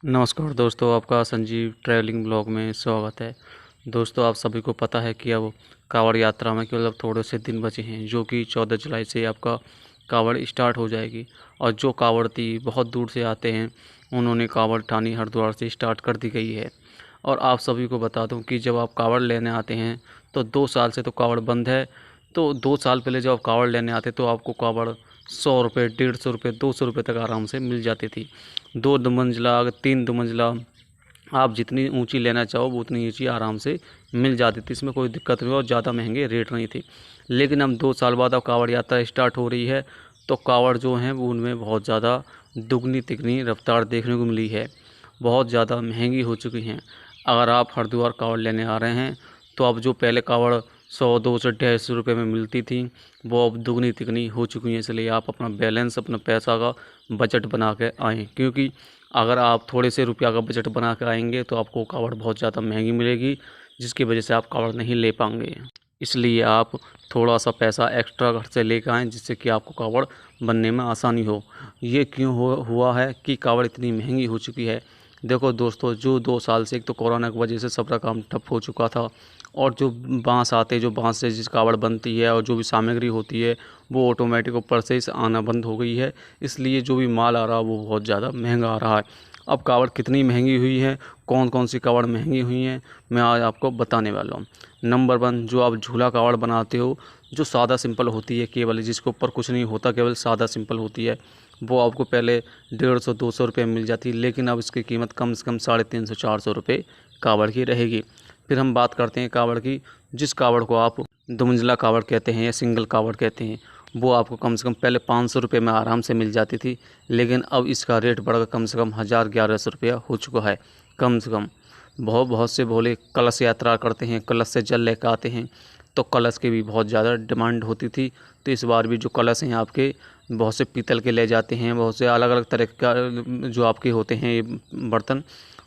नमस्कार दोस्तों, आपका संजीव ट्रैवलिंग ब्लॉग में स्वागत है। दोस्तों, आप सभी को पता है कि अब कांवड़ यात्रा में केवल अब थोड़े से दिन बचे हैं, जो कि 14 जुलाई से आपका कांवड़ स्टार्ट हो जाएगी। और जो कांवड़ती बहुत दूर से आते हैं, उन्होंने कांवड़ ठानी हरिद्वार से स्टार्ट कर दी गई है। और आप सभी को बता दूं कि जब आप कांवड़ लेने आते हैं तो 2 साल से तो कांवड़ बंद है। तो 2 साल पहले जब आप कांवड़ लेने आते तो आपको कांवड़ 100 रुपये, 150 रुपये, 200 रुपये तक आराम से मिल जाती थी। 2 मंजिला, 3 मंजिला, आप जितनी ऊंची लेना चाहो वो उतनी ऊंची आराम से मिल जाती थी। इसमें कोई दिक्कत नहीं और ज़्यादा महंगे रेट नहीं थे। लेकिन अब 2 साल बाद अब कांवड़ यात्रा स्टार्ट हो रही है, तो कांवड़ जो हैं वो उनमें बहुत ज़्यादा दुगनी तिगनी रफ्तार देखने को मिली है। बहुत ज़्यादा महंगी हो चुकी हैं। अगर आप हरिद्वार कांवड़ लेने आ रहे हैं तो अब जो पहले कांवड़ 100, 200, 150 रुपये में मिलती थी, वो अब दुगनी तिगनी हो चुकी हैं। इसलिए आप अपना बैलेंस, अपना पैसा का बजट बना के आएँ, क्योंकि अगर आप थोड़े से रुपया का बजट बना के आएंगे तो आपको कांवड़ बहुत ज़्यादा महंगी मिलेगी, जिसकी वजह से आप कांवड़ नहीं ले पाएंगे। इसलिए आप थोड़ा सा पैसा एक्स्ट्रा घर से लेकर आएँ, जिससे कि आपको कांवड़ बनने में आसानी हो। ये क्यों हुआ है कि कांवड़ इतनी महंगी हो चुकी है? देखो दोस्तों, जो 2 साल से एक तो कोरोना की वजह से सबका काम ठप हो चुका था, और जो बांस आते, जो बांस से जिस कावड़ बनती है और जो भी सामग्री होती है, वो ऑटोमेटिक ऊपर से आना बंद हो गई है। इसलिए जो भी माल आ रहा है वो बहुत ज़्यादा महंगा आ रहा है। अब कावड़ कितनी महंगी हुई है, कौन कौन सी कावड़ महंगी हुई हैं, मैं आज आपको बताने वाला हूँ। नंबर 1, जो आप झूला कावड़ बनाते हो, जो सादा सिंपल होती है, केवल जिसके ऊपर कुछ नहीं होता, केवल सादा सिंपल होती है, वो आपको पहले 150-200 रुपये मिल जाती है। लेकिन अब इसकी कीमत कम से कम 350-400 रुपये कावड़ की रहेगी। फिर हम बात करते हैं कावड़ की। जिस कावड़ को आप 2 मंजिला कावड़ कहते हैं या सिंगल कावड़ कहते हैं, वो आपको कम से कम पहले 500 रुपये में आराम से मिल जाती थी। लेकिन अब इसका रेट बढ़कर कम से कम 1000-1100 रुपया हो चुका है, कम से कम। बहुत बहुत से भोले कलश यात्रा करते हैं, कलश से जल लेकर आते हैं, तो कलश की भी बहुत ज़्यादा डिमांड होती थी। तो इस बार भी जो कलश हैं आपके, बहुत से पीतल के ले जाते हैं, बहुत से अलग अलग तरह का जो आपके होते हैं ये बर्तन,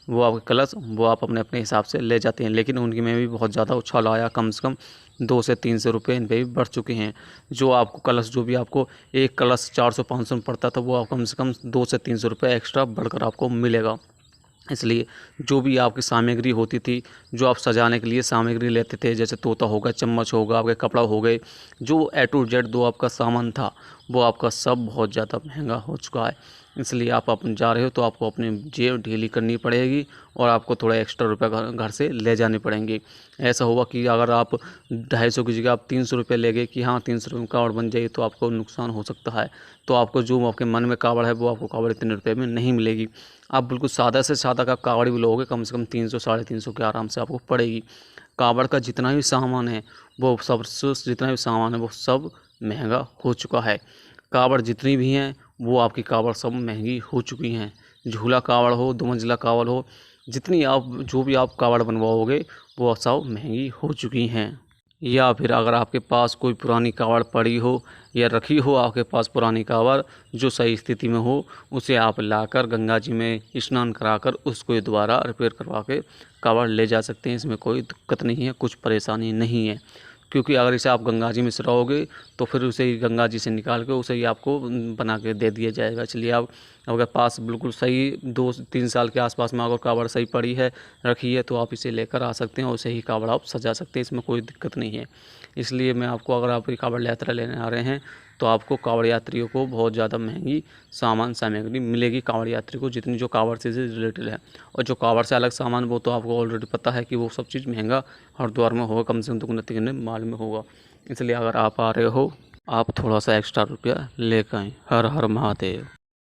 वो आपके कलश, वो आप अपने अपने हिसाब से ले जाते हैं। लेकिन उनकी में भी बहुत ज़्यादा उछाल आया, कम से कम 200 से 300 रुपये इन पर भी बढ़ चुके हैं। जो आपको कलश, जो भी आपको एक कलश 400-500 में पड़ता था, वो आप कम से कम 200 से 300 रुपये एक्स्ट्रा बढ़कर आपको मिलेगा। इसलिए जो भी आपकी सामग्री होती थी, जो आप सजाने के लिए सामग्री लेते थे, जैसे तोता होगा, चम्मच होगा, आपके कपड़ा हो गए, जो ए टू जेड जो आपका सामान था, वो आपका सब बहुत ज़्यादा महंगा हो चुका है। इसलिए आप अपन जा रहे हो तो आपको अपनी जेब ढीली करनी पड़ेगी और आपको थोड़ा एक्स्ट्रा रुपया घर से ले जाने पड़ेंगे। ऐसा हुआ कि अगर आप 250 की जगह आप 300 रुपये ले गए कि हाँ 300 रुपये में कावड़ बन जाएगी, तो आपको नुकसान हो सकता है। तो आपको जो आपके मन में कावड़ है, वो आपको कावड़ इतने रुपये में नहीं मिलेगी। आप बिल्कुल सादा से सादा का कावड़ भी लोगे, कम से कम 300-350 के आराम से आपको पड़ेगी। कावड़ का जितना भी सामान है, वो सब जितना भी सामान है वो सब महंगा हो चुका है। कावड़ जितनी भी हैं, वो आपकी कावड़ सब महंगी हो चुकी हैं। झूला कावड़ हो, 2 मंजिला कावड़ हो, जितनी आप जो भी आप कावड़ बनवाओगे, वो सब महंगी हो चुकी हैं। या फिर अगर आपके पास कोई पुरानी कावड़ पड़ी हो या रखी हो आपके पास पुरानी कावड़ जो सही स्थिति में हो, उसे आप लाकर गंगा जी में स्नान कराकर उसको दोबारा रिपेयर करवा के कावड़ ले जा सकते हैं। इसमें कोई दिक्कत नहीं है, कुछ परेशानी नहीं है। क्योंकि अगर इसे आप गंगा जी में सिराओगे तो फिर उसे ही गंगा जी से निकाल के उसे ही आपको बना के दे दिया जाएगा। इसलिए आप अगर पास बिल्कुल सही 2-3 साल के आसपास में अगर कावड़ सही पड़ी है, रखी है, तो आप इसे लेकर आ सकते हैं और उसे ही कावड़ आप सजा सकते हैं। इसमें कोई दिक्कत नहीं है। इसलिए मैं आपको, अगर आप कावड़ यात्रा लेने आ रहे हैं, तो आपको कावड़ यात्रियों को बहुत ज़्यादा महंगी सामग्री मिलेगी। कावड़ यात्री को जितनी जो कावड़ से रिलेटेड है, और जो कावड़ से अलग सामान, वो तो आपको ऑलरेडी पता है कि वो सब चीज़ महंगा हरिद्वार में होगा, कम से कम दुगने तिगने माल में होगा। इसलिए अगर आप आ रहे हो, आप थोड़ा सा एक्स्ट्रा रुपया लेकर आएँ। हर हर महादेव।